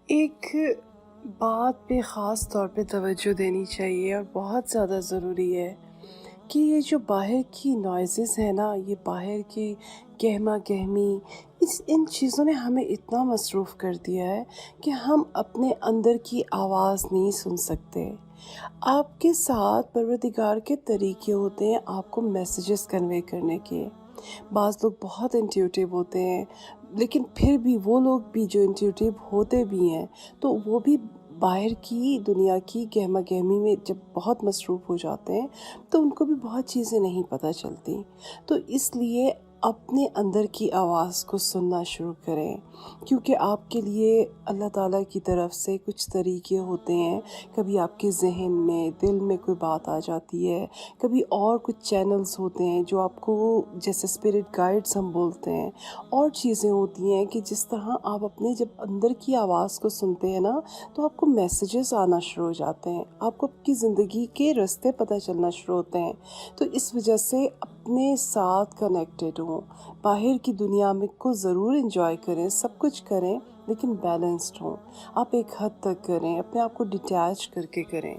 ایک بات پہ خاص طور پہ توجہ دینی چاہیے اور بہت زیادہ ضروری ہے کہ یہ جو باہر کی نوائزز ہیں نا، یہ باہر کی گہما گہمی، ان چیزوں نے ہمیں اتنا مصروف کر دیا ہے کہ ہم اپنے اندر کی آواز نہیں سن سکتے۔ آپ کے ساتھ پروردگار کے طریقے ہوتے ہیں آپ کو میسیجز کنوے کرنے کے۔ بعض لوگ بہت انٹیوٹیو ہوتے ہیں، لیکن پھر بھی وہ لوگ بھی جو انٹیوٹیو ہوتے بھی ہیں تو وہ بھی باہر کی دنیا کی گہما گہمی میں جب بہت مصروف ہو جاتے ہیں تو ان کو بھی بہت چیزیں نہیں پتہ چلتی۔ تو اس لیے اپنے اندر کی آواز کو سننا شروع کریں، کیونکہ آپ کے لیے اللہ تعالیٰ کی طرف سے کچھ طریقے ہوتے ہیں۔ کبھی آپ کے ذہن میں دل میں کوئی بات آ جاتی ہے، کبھی اور کچھ چینلز ہوتے ہیں جو آپ کو جیسے اسپرٹ گائیڈز ہم بولتے ہیں، اور چیزیں ہوتی ہیں کہ جس طرح آپ اپنے جب اندر کی آواز کو سنتے ہیں نا تو آپ کو میسیجز آنا شروع ہو جاتے ہیں، آپ کو آپ کی زندگی کے راستے پتہ چلنا شروع ہوتے ہیں۔ تو اس وجہ سے اپنے ساتھ کنیکٹڈ ہوں، باہر کی دنیا میں کو ضرور انجوائے کریں، سب کچھ کریں، لیکن بیلنسڈ ہوں۔ آپ ایک حد تک کریں، اپنے آپ کو ڈیٹیچ کر کے کریں۔